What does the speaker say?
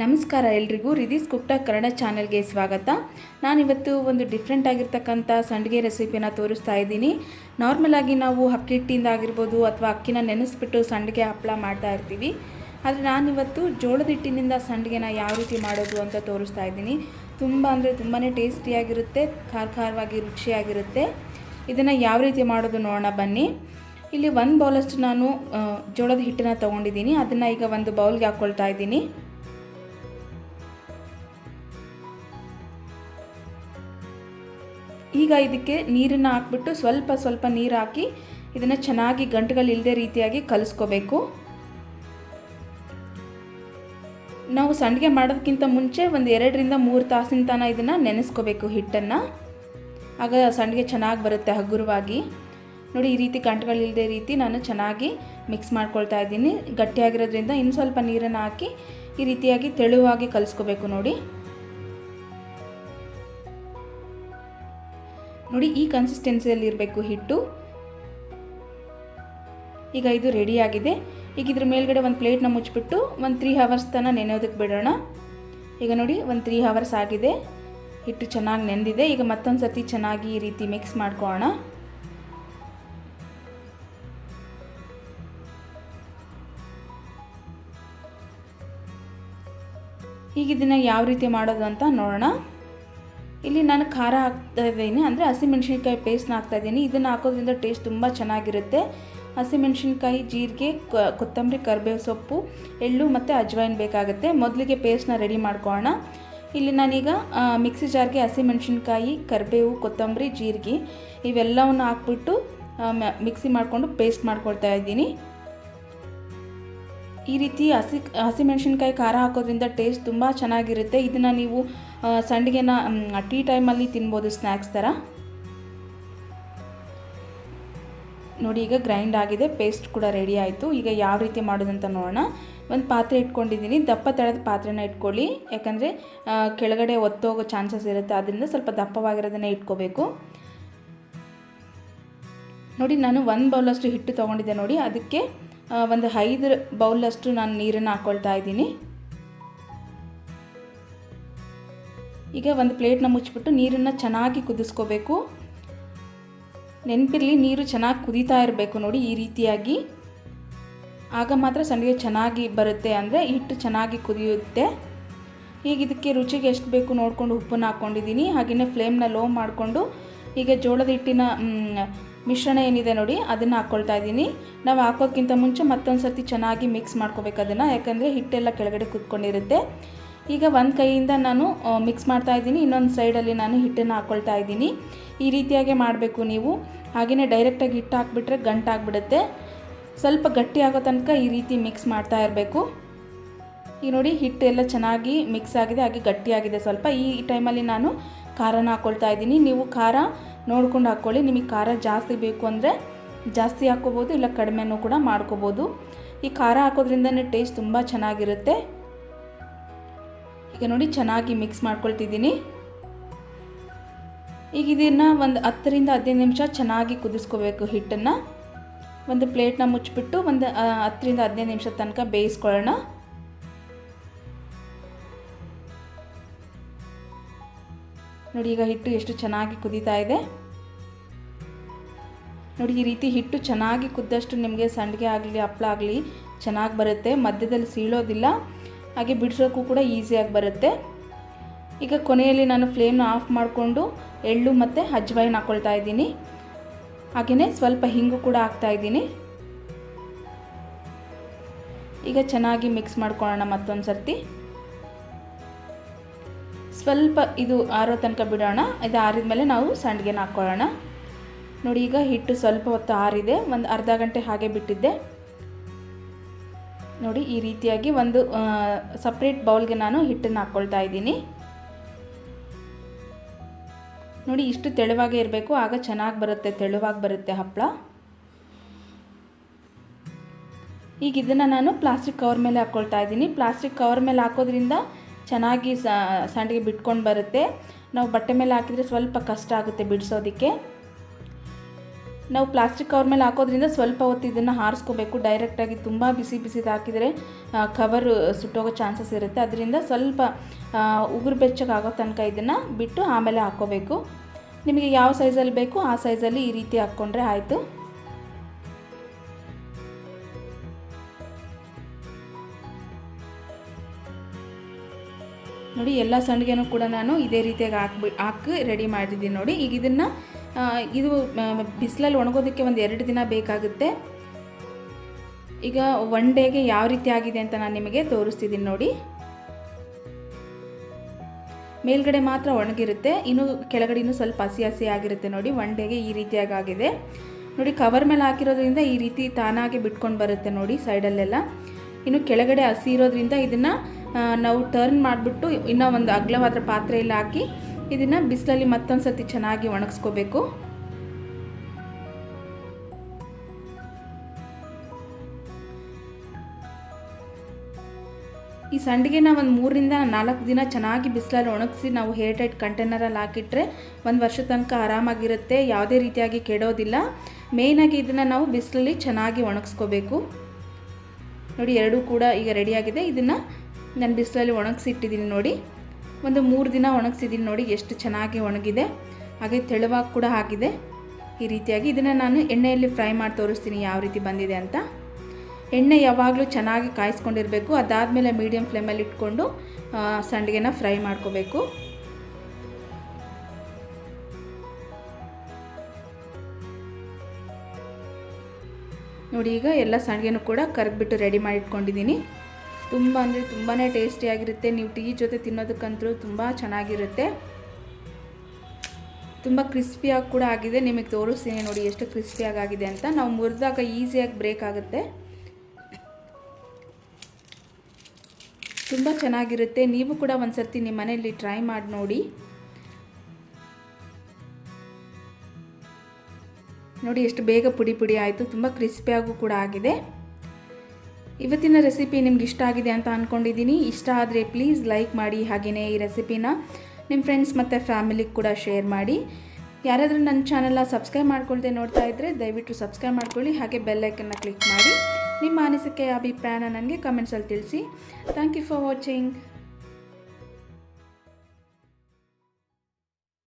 ನಮಸ್ಕಾರ ಎಲ್ರಿಗೂ ರಿದೀಸ್ ಕುಕ್ಟ ಕನ್ನಡ ಚಾನೆಲ್ಗೆ ಸ್ವಾಗತ. ನಾನಿವತ್ತು ಒಂದು ಡಿಫ್ರೆಂಟ್ ಆಗಿರ್ತಕ್ಕಂಥ ಸಂಡಿಗೆ ರೆಸಿಪಿನ ತೋರಿಸ್ತಾ ಇದ್ದೀನಿ. ನಾರ್ಮಲ್ ಆಗಿ ನಾವು ಅಕ್ಕಿ ಹಿಟ್ಟಿಂದ ಆಗಿರ್ಬೋದು ಅಥವಾ ಅಕ್ಕಿನ ನೆನೆಸ್ಬಿಟ್ಟು ಸಂಡಿಗೆ ಹಪ್ಪಳ ಮಾಡ್ತಾ ಇರ್ತೀವಿ. ಆದರೆ ನಾನಿವತ್ತು ಜೋಳದ ಹಿಟ್ಟಿನಿಂದ ಸಂಡಿಗೆನ ಯಾವ ರೀತಿ ಮಾಡೋದು ಅಂತ ತೋರಿಸ್ತಾ ಇದ್ದೀನಿ. ತುಂಬಾ ಟೇಸ್ಟಿಯಾಗಿರುತ್ತೆ, ಖಾರವಾಗಿ ರುಚಿಯಾಗಿರುತ್ತೆ. ಇದನ್ನು ಯಾವ ರೀತಿ ಮಾಡೋದು ನೋಡೋಣ ಬನ್ನಿ. ಇಲ್ಲಿ 1 ಬೌಲಷ್ಟು ನಾನು ಜೋಳದ ಹಿಟ್ಟನ್ನು ತೊಗೊಂಡಿದ್ದೀನಿ. ಅದನ್ನು ಈಗ ಒಂದು ಬೌಲ್ಗೆ ಹಾಕ್ಕೊಳ್ತಾ ಇದ್ದೀನಿ. ಈಗ ಇದಕ್ಕೆ ನೀರನ್ನು ಹಾಕ್ಬಿಟ್ಟು ಸ್ವಲ್ಪ ನೀರು ಹಾಕಿ ಇದನ್ನು ಚೆನ್ನಾಗಿ ಗಂಟುಗಳಿಲ್ಲದೆ ರೀತಿಯಾಗಿ ಕಲಿಸ್ಕೋಬೇಕು. ನಾವು ಸಂಡಿಗೆ ಮಾಡೋದಕ್ಕಿಂತ ಮುಂಚೆ ಒಂದು 2 ರಿಂದ 3 ತಾಸಿನ ತನಕ ಇದನ್ನು ನೆನೆಸ್ಕೋಬೇಕು ಹಿಟ್ಟನ್ನು. ಆಗ ಸಂಡಿಗೆ ಚೆನ್ನಾಗಿ ಬರುತ್ತೆ ಹಗುರವಾಗಿ. ನೋಡಿ, ಈ ರೀತಿ ಗಂಟುಗಳಿಲ್ಲದೆ ರೀತಿ ನಾನು ಚೆನ್ನಾಗಿ ಮಿಕ್ಸ್ ಮಾಡ್ಕೊಳ್ತಾ ಇದ್ದೀನಿ. ಗಟ್ಟಿಯಾಗಿರೋದ್ರಿಂದ ಇನ್ನು ಸ್ವಲ್ಪ ನೀರನ್ನು ಹಾಕಿ ಈ ರೀತಿಯಾಗಿ ತೆಳುವಾಗಿ ಕಲಿಸ್ಕೋಬೇಕು. ನೋಡಿ, ಈ ಕನ್ಸಿಸ್ಟೆನ್ಸಿಯಲ್ಲಿ ಇರಬೇಕು ಹಿಟ್ಟು. ಈಗ ಇದು ರೆಡಿಯಾಗಿದೆ. ಈಗ ಇದ್ರ ಮೇಲ್ಗಡೆ ಒಂದು ಪ್ಲೇಟ್ನ ಮುಚ್ಚಿಬಿಟ್ಟು ಒಂದು 3 ಅವರ್ಸ್ ತನಕ ನೆನೆಯೋದಕ್ಕೆ ಬಿಡೋಣ. ಈಗ ನೋಡಿ, ಒಂದು 3 ಅವರ್ಸ್ ಆಗಿದೆ. ಹಿಟ್ಟು ಚೆನ್ನಾಗಿ ನೆಂದಿದೆ. ಈಗ ಮತ್ತೊಂದು ಸರ್ತಿ ಚೆನ್ನಾಗಿ ಈ ರೀತಿ ಮಿಕ್ಸ್ ಮಾಡ್ಕೊಳ್ಳೋಣ. ಈಗ ಇದನ್ನು ಯಾವ ರೀತಿ ಮಾಡೋದು ಅಂತ ನೋಡೋಣ. ಇಲ್ಲಿ ನಾನು ಖಾರ ಹಾಕ್ತಾ ಇದ್ದೀನಿ, ಅಂದರೆ ಹಸಿಮೆಣ್ಸಿನ್ಕಾಯಿ ಪೇಸ್ಟ್ನ ಹಾಕ್ತಾ ಇದ್ದೀನಿ. ಇದನ್ನು ಹಾಕೋದ್ರಿಂದ ಟೇಸ್ಟ್ ತುಂಬ ಚೆನ್ನಾಗಿರುತ್ತೆ. ಹಸಿಮೆಣ್ಸಿನ್ಕಾಯಿ, ಜೀರಿಗೆ, ಕೊತ್ತಂಬರಿ, ಕರಿಬೇವು ಸೊಪ್ಪು, ಎಳ್ಳು ಮತ್ತು ಅಜ್ವೈನ್ ಬೇಕಾಗುತ್ತೆ. ಮೊದಲಿಗೆ ಪೇಸ್ಟ್ನ ರೆಡಿ ಮಾಡ್ಕೊಳ್ಳೋಣ. ಇಲ್ಲಿ ನಾನೀಗ ಮಿಕ್ಸಿ ಜಾರ್ಗೆ ಹಸಿಮೆಣ್ಸಿನ್ಕಾಯಿ, ಕರಿಬೇವು, ಕೊತ್ತಂಬರಿ, ಜೀರಿಗೆ ಇವೆಲ್ಲವನ್ನು ಹಾಕ್ಬಿಟ್ಟು ಮಿಕ್ಸಿ ಮಾಡಿಕೊಂಡು ಪೇಸ್ಟ್ ಮಾಡ್ಕೊಳ್ತಾ ಇದ್ದೀನಿ. ಈ ರೀತಿ ಹಸಿಮೆಣ್ಸಿನ್ಕಾಯಿ ಖಾರ ಹಾಕೋದ್ರಿಂದ ಟೇಸ್ಟ್ ತುಂಬ ಚೆನ್ನಾಗಿರುತ್ತೆ. ಇದನ್ನು ನೀವು ಸಂಡಿಗೆನ ಟೀ ಟೈಮಲ್ಲಿ ತಿನ್ಬೋದು, ಸ್ನ್ಯಾಕ್ಸ್ ಥರ. ನೋಡಿ, ಈಗ ಗ್ರೈಂಡ್ ಆಗಿದೆ, ಪೇಸ್ಟ್ ಕೂಡ ರೆಡಿ ಆಯಿತು. ಈಗ ಯಾವ ರೀತಿ ಮಾಡೋದಂತ ನೋಡೋಣ. ಒಂದು ಪಾತ್ರೆ ಇಟ್ಕೊಂಡಿದ್ದೀನಿ. ದಪ್ಪ ತಳದ ಪಾತ್ರೆನ ಇಟ್ಕೊಳ್ಳಿ, ಯಾಕಂದರೆ ಕೆಳಗಡೆ ಒತ್ತೋಗೋ ಚಾನ್ಸಸ್ ಇರುತ್ತೆ. ಅದರಿಂದ ಸ್ವಲ್ಪ ದಪ್ಪವಾಗಿರೋದನ್ನೇ ಇಟ್ಕೋಬೇಕು. ನೋಡಿ, ನಾನು 1 ಬೌಲಷ್ಟು ಹಿಟ್ಟು ತೊಗೊಂಡಿದ್ದೆ. ನೋಡಿ, ಅದಕ್ಕೆ ಒಂದು 5 ಬೌಲಷ್ಟು ನಾನು ನೀರನ್ನು ಹಾಕ್ಕೊಳ್ತಾ ಇದ್ದೀನಿ. ಈಗ ಒಂದು ಪ್ಲೇಟ್ನ ಮುಚ್ಚಿಬಿಟ್ಟು ನೀರನ್ನು ಚೆನ್ನಾಗಿ ಕುದಿಸ್ಕೋಬೇಕು. ನೆನಪಿರಲಿ, ನೀರು ಚೆನ್ನಾಗಿ ಕುದೀತಾ ಇರಬೇಕು. ನೋಡಿ, ಈ ರೀತಿಯಾಗಿ ಆಗ ಮಾತ್ರ ಸಂಡಿಗೆ ಚೆನ್ನಾಗಿ ಬರುತ್ತೆ, ಅಂದರೆ ಹಿಟ್ಟು ಚೆನ್ನಾಗಿ ಕುದಿಯುತ್ತೆ. ಈಗ ಇದಕ್ಕೆ ರುಚಿಗೆ ಎಷ್ಟು ಬೇಕು ನೋಡಿಕೊಂಡು ಉಪ್ಪನ್ನು ಹಾಕ್ಕೊಂಡಿದ್ದೀನಿ. ಹಾಗೆಯೇ ಫ್ಲೇಮ್ನ ಲೋ ಮಾಡಿಕೊಂಡು ಈಗ ಜೋಳದ ಹಿಟ್ಟಿನ ಮಿಶ್ರಣ ಏನಿದೆ ನೋಡಿ, ಅದನ್ನು ಹಾಕ್ಕೊಳ್ತಾ ಇದ್ದೀನಿ. ನಾವು ಹಾಕೋದಕ್ಕಿಂತ ಮುಂಚೆ ಮತ್ತೊಂದು ಸರ್ತಿ ಚೆನ್ನಾಗಿ ಮಿಕ್ಸ್ ಮಾಡ್ಕೋಬೇಕು ಅದನ್ನು, ಯಾಕಂದರೆ ಹಿಟ್ಟೆಲ್ಲ ಕೆಳಗಡೆ ಕುತ್ಕೊಂಡಿರುತ್ತೆ. ಈಗ ಒಂದು ಕೈಯಿಂದ ನಾನು ಮಿಕ್ಸ್ ಮಾಡ್ತಾ ಇದ್ದೀನಿ, ಇನ್ನೊಂದು ಸೈಡಲ್ಲಿ ನಾನು ಹಿಟ್ಟನ್ನು ಹಾಕ್ಕೊಳ್ತಾ ಇದ್ದೀನಿ. ಈ ರೀತಿಯಾಗಿ ಮಾಡಬೇಕು ನೀವು. ಹಾಗೆಯೇ ಡೈರೆಕ್ಟಾಗಿ ಹಿಟ್ಟು ಹಾಕ್ಬಿಟ್ರೆ ಗಂಟಾಗ್ಬಿಡುತ್ತೆ. ಸ್ವಲ್ಪ ಗಟ್ಟಿ ಆಗೋ ತನಕ ಈ ರೀತಿ ಮಿಕ್ಸ್ ಮಾಡ್ತಾ ಇರಬೇಕು. ಈಗ ನೋಡಿ, ಹಿಟ್ಟು ಎಲ್ಲ ಚೆನ್ನಾಗಿ ಮಿಕ್ಸ್ ಆಗಿದೆ, ಹಾಗೆ ಗಟ್ಟಿಯಾಗಿದೆ ಸ್ವಲ್ಪ. ಈ ಟೈಮಲ್ಲಿ ನಾನು ಖಾರನ ಹಾಕ್ಕೊಳ್ತಾ ಇದ್ದೀನಿ. ನೀವು ಖಾರ ನೋಡ್ಕೊಂಡು ಹಾಕ್ಕೊಳ್ಳಿ. ನಿಮಗೆ ಖಾರ ಜಾಸ್ತಿ ಬೇಕು ಅಂದರೆ ಜಾಸ್ತಿ ಹಾಕ್ಕೋಬೋದು, ಇಲ್ಲ ಕಡಿಮೆನೂ ಕೂಡ ಮಾಡ್ಕೋಬೋದು. ಈ ಖಾರ ಹಾಕೋದ್ರಿಂದನೇ ಟೇಸ್ಟ್ ತುಂಬ ಚೆನ್ನಾಗಿರುತ್ತೆ. ಈಗ ನೋಡಿ, ಚೆನ್ನಾಗಿ ಮಿಕ್ಸ್ ಮಾಡ್ಕೊಳ್ತಿದ್ದೀನಿ. ಈಗ ಇದನ್ನು ಒಂದು 10 ರಿಂದ 15 ನಿಮಿಷ ಚೆನ್ನಾಗಿ ಕುದಿಸ್ಕೋಬೇಕು ಹಿಟ್ಟನ್ನು. ಒಂದು ಪ್ಲೇಟ್ನ ಮುಚ್ಚಿಬಿಟ್ಟು ಒಂದು 10 ರಿಂದ 15 ನಿಮಿಷ ತನಕ ಬೇಯಿಸ್ಕೊಳ್ಳೋಣ. ನೋಡಿ, ಈಗ ಹಿಟ್ಟು ಎಷ್ಟು ಚೆನ್ನಾಗಿ ಕುದೀತಾ ಇದೆ. ನೋಡಿ, ಈ ರೀತಿ ಹಿಟ್ಟು ಚೆನ್ನಾಗಿ ಕುದ್ದಷ್ಟು ನಿಮಗೆ ಸಂಡಿಗೆ ಆಗಲಿ ಹಪ್ಪಳ ಆಗಲಿ ಚೆನ್ನಾಗಿ ಬರುತ್ತೆ. ಮಧ್ಯದಲ್ಲಿ ಸೀಳೋದಿಲ್ಲ, ಹಾಗೆ ಬಿಡಿಸೋಕ್ಕೂ ಕೂಡ ಈಸಿಯಾಗಿ ಬರುತ್ತೆ. ಈಗ ಕೊನೆಯಲ್ಲಿ ನಾನು ಫ್ಲೇಮ್ನ ಆಫ್ ಮಾಡಿಕೊಂಡು ಎಳ್ಳು ಮತ್ತು ಅಜ್ವೈನ್ ಹಾಕ್ಕೊಳ್ತಾ ಇದ್ದೀನಿ. ಹಾಗೆಯೇ ಸ್ವಲ್ಪ ಹಿಂಗು ಕೂಡ ಹಾಕ್ತಾ ಇದ್ದೀನಿ. ಈಗ ಚೆನ್ನಾಗಿ ಮಿಕ್ಸ್ ಮಾಡ್ಕೊಳ್ಳೋಣ ಮತ್ತೊಂದು ಸರ್ತಿ. ಸ್ವಲ್ಪ ಇದು ಆರೋ ತನಕ ಬಿಡೋಣ. ಇದು ಆರಿದ ಮೇಲೆ ನಾವು ಸಂಡಿಗೆನ ಹಾಕ್ಕೊಳ್ಳೋಣ. ನೋಡಿ, ಈಗ ಹಿಟ್ಟು ಸ್ವಲ್ಪ ಹೊತ್ತು ಆರಿದೆ. ಒಂದು ಅರ್ಧ ಗಂಟೆ ಹಾಗೆ ಬಿಟ್ಟಿದ್ದೆ. ನೋಡಿ, ಈ ರೀತಿಯಾಗಿ ಒಂದು ಸಪ್ರೇಟ್ ಬೌಲ್ಗೆ ನಾನು ಹಿಟ್ಟನ್ನು ಹಾಕ್ಕೊಳ್ತಾ ಇದ್ದೀನಿ. ನೋಡಿ, ಇಷ್ಟು ತೆಳುವಾಗೇ ಇರಬೇಕು, ಆಗ ಚೆನ್ನಾಗಿ ಬರುತ್ತೆ, ತೆಳುವಾಗಿ ಬರುತ್ತೆ ಹಪ್ಪಳ. ಈಗ ಇದನ್ನು ನಾನು ಪ್ಲಾಸ್ಟಿಕ್ ಕವರ್ ಮೇಲೆ ಹಾಕ್ಕೊಳ್ತಾ ಇದ್ದೀನಿ. ಪ್ಲಾಸ್ಟಿಕ್ ಕವರ್ ಮೇಲೆ ಹಾಕೋದ್ರಿಂದ ಚೆನ್ನಾಗಿ ಸಂಡಿಗೆ ಬಿಟ್ಕೊಂಡು ಬರುತ್ತೆ. ನಾವು ಬಟ್ಟೆ ಮೇಲೆ ಹಾಕಿದರೆ ಸ್ವಲ್ಪ ಕಷ್ಟ ಆಗುತ್ತೆ ಬಿಡಿಸೋದಕ್ಕೆ. ನಾವು ಪ್ಲಾಸ್ಟಿಕ್ ಕವರ್ ಮೇಲೆ ಹಾಕೋದ್ರಿಂದ ಸ್ವಲ್ಪ ಹೊತ್ತು ಇದನ್ನು ಆರಿಸ್ಕೋಬೇಕು. ಡೈರೆಕ್ಟಾಗಿ ತುಂಬ ಬಿಸಿದು ಹಾಕಿದರೆ ಕವರ್ ಸುಟ್ಟೋಗೋ ಚಾನ್ಸಸ್ ಇರುತ್ತೆ. ಅದರಿಂದ ಸ್ವಲ್ಪ ಉಗುರು ಬೆಚ್ಚಗಾಗೋ ತನಕ ಇದನ್ನು ಬಿಟ್ಟು ಆಮೇಲೆ ಹಾಕ್ಕೋಬೇಕು. ನಿಮಗೆ ಯಾವ ಸೈಜಲ್ಲಿ ಬೇಕು ಆ ಸೈಜಲ್ಲಿ ಈ ರೀತಿ ಹಾಕ್ಕೊಂಡ್ರೆ ಆಯಿತು. ನೋಡಿ ಎಲ್ಲ ಸಂಡಿಗೆನೂ ಕೂಡ ನಾನು ಇದೇ ರೀತಿಯಾಗಿ ಹಾಕಿ ರೆಡಿ ಮಾಡಿದ್ದೀನಿ ನೋಡಿ. ಈಗ ಇದನ್ನು ಇದು ಬಿಸಿಲಲ್ಲಿ ಒಣಗೋದಕ್ಕೆ ಒಂದು 2 ದಿನ ಬೇಕಾಗುತ್ತೆ. ಈಗ 1 ಡೇಗೆ ಯಾವ ರೀತಿ ಆಗಿದೆ ಅಂತ ನಾನು ನಿಮಗೆ ತೋರಿಸ್ತಿದ್ದೀನಿ ನೋಡಿ. ಮೇಲ್ಗಡೆ ಮಾತ್ರ ಒಣಗಿರುತ್ತೆ, ಇನ್ನು ಕೆಳಗಡೆ ಇನ್ನೂ ಸ್ವಲ್ಪ ಹಸಿ ಆಗಿರುತ್ತೆ ನೋಡಿ. 1 ಡೇಗೆ ಈ ರೀತಿಯಾಗಿ ಆಗಿದೆ ನೋಡಿ. ಕವರ್ ಮೇಲೆ ಹಾಕಿರೋದ್ರಿಂದ ಈ ರೀತಿ ತಾನಾಗಿ ಬಿಟ್ಕೊಂಡು ಬರುತ್ತೆ ನೋಡಿ ಸೈಡಲ್ಲೆಲ್ಲ. ಇನ್ನು ಕೆಳಗಡೆ ಹಸಿ ಇರೋದ್ರಿಂದ ಇದನ್ನು ನಾವು ಟರ್ನ್ ಮಾಡಿಬಿಟ್ಟು ಇನ್ನೂ ಒಂದು ಅಗಲವಾದ ಪಾತ್ರೆಯಲ್ಲಿ ಹಾಕಿ ಇದನ್ನು ಬಿಸಿಲಲ್ಲಿ ಮತ್ತೊಂದು ಸರ್ತಿ ಚೆನ್ನಾಗಿ ಒಣಗಿಸ್ಕೋಬೇಕು. ಈ ಸಂಡಿಗೆನ ಒಂದು 3 ರಿಂದ 4 ದಿನ ಚೆನ್ನಾಗಿ ಬಿಸಿಲಲ್ಲಿ ಒಣಗಿಸಿ ನಾವು ಏರ್ ಟೈಟ್ ಕಂಟೈನರಲ್ಲಿ ಹಾಕಿಟ್ರೆ 1 ವರ್ಷ ತನಕ ಆರಾಮಾಗಿರುತ್ತೆ, ಯಾವುದೇ ರೀತಿಯಾಗಿ ಕೆಡೋದಿಲ್ಲ. ಮೇಯ್ನಾಗಿ ಇದನ್ನು ನಾವು ಬಿಸಿಲಲ್ಲಿ ಚೆನ್ನಾಗಿ ಒಣಗಿಸ್ಕೋಬೇಕು ನೋಡಿ. ಎರಡೂ ಕೂಡ ಈಗ ರೆಡಿಯಾಗಿದೆ. ಇದನ್ನು ನಾನು ಬಿಸಿಲಲ್ಲಿ ಒಣಗಿಸಿಟ್ಟಿದ್ದೀನಿ ನೋಡಿ. ಒಂದು 3 ದಿನ ಒಣಗಿಸಿದ್ದೀನಿ ನೋಡಿ, ಎಷ್ಟು ಚೆನ್ನಾಗಿ ಒಣಗಿದೆ, ಹಾಗೆ ತೆಳುವಾಗಿ ಕೂಡ ಆಗಿದೆ. ಈ ರೀತಿಯಾಗಿ ಇದನ್ನು ನಾನು ಎಣ್ಣೆಯಲ್ಲಿ ಫ್ರೈ ಮಾಡಿ ತೋರಿಸ್ತೀನಿ ಯಾವ ರೀತಿ ಬಂದಿದೆ ಅಂತ. ಎಣ್ಣೆ ಯಾವಾಗಲೂ ಚೆನ್ನಾಗಿ ಕಾಯಿಸ್ಕೊಂಡಿರಬೇಕು. ಅದಾದಮೇಲೆ ಮೀಡಿಯಮ್ ಫ್ಲೇಮಲ್ಲಿ ಇಟ್ಕೊಂಡು ಸಂಡಿಗೆನ ಫ್ರೈ ಮಾಡ್ಕೋಬೇಕು. ನೋಡಿ ಈಗ ಎಲ್ಲ ಸಂಡಿಗೆನೂ ಕೂಡ ಕರೆದ್ಬಿಟ್ಟು ರೆಡಿ ಮಾಡಿ ಇಟ್ಕೊಂಡಿದ್ದೀನಿ. ತುಂಬ ಅಂದರೆ ತುಂಬಾ ಟೇಸ್ಟಿಯಾಗಿರುತ್ತೆ. ನೀವು ಟೀ ಜೊತೆ ತಿನ್ನೋದಕ್ಕಂತೂ ತುಂಬ ಚೆನ್ನಾಗಿರುತ್ತೆ. ತುಂಬ ಕ್ರಿಸ್ಪಿಯಾಗಿ ಕೂಡ ಆಗಿದೆ. ನಿಮಗೆ ತೋರಿಸ್ತೀನಿ ನೋಡಿ ಎಷ್ಟು ಕ್ರಿಸ್ಪಿಯಾಗಿ ಆಗಿದೆ ಅಂತ. ನಾವು ಮುರಿದಾಗ ಈಸಿಯಾಗಿ ಬ್ರೇಕ್ ಆಗುತ್ತೆ. ತುಂಬ ಚೆನ್ನಾಗಿರುತ್ತೆ. ನೀವು ಕೂಡ ಒಂದು ಸರ್ತಿ ನಿಮ್ಮ ಮನೆಯಲ್ಲಿ ಟ್ರೈ ಮಾಡಿ ನೋಡಿ. ನೋಡಿ ಎಷ್ಟು ಬೇಗ ಪುಡಿ ಆಯಿತು, ತುಂಬ ಕ್ರಿಸ್ಪಿಯಾಗೂ ಕೂಡ ಆಗಿದೆ. ಇವತ್ತಿನ ರೆಸಿಪಿ ನಿಮ್ಗೆ ಇಷ್ಟ ಆಗಿದೆ ಅಂತ ಅಂದ್ಕೊಂಡಿದ್ದೀನಿ. ಇಷ್ಟ ಆದರೆ ಪ್ಲೀಸ್ ಲೈಕ್ ಮಾಡಿ, ಹಾಗೆಯೇ ಈ ರೆಸಿಪಿನ ನಿಮ್ಮ ಫ್ರೆಂಡ್ಸ್ ಮತ್ತು ಫ್ಯಾಮಿಲಿಗೆ ಕೂಡ ಶೇರ್ ಮಾಡಿ. ಯಾರಾದರೂ ನನ್ನ ಚಾನಲ್ನ ಸಬ್ಸ್ಕ್ರೈಬ್ ಮಾಡ್ಕೊಳ್ದೆ ನೋಡ್ತಾ ಇದ್ದರೆ ದಯವಿಟ್ಟು ಸಬ್ಸ್ಕ್ರೈಬ್ ಮಾಡ್ಕೊಳ್ಳಿ, ಹಾಗೆ ಬೆಲ್ ಐಕನ್ನ ಕ್ಲಿಕ್ ಮಾಡಿ. ನಿಮ್ಮ ಅನಿಸಿಕೆ ಅಭಿಪ್ರಾಯನ ನನಗೆ ಕಮೆಂಟ್ಸಲ್ಲಿ ತಿಳಿಸಿ. Thank you for watching.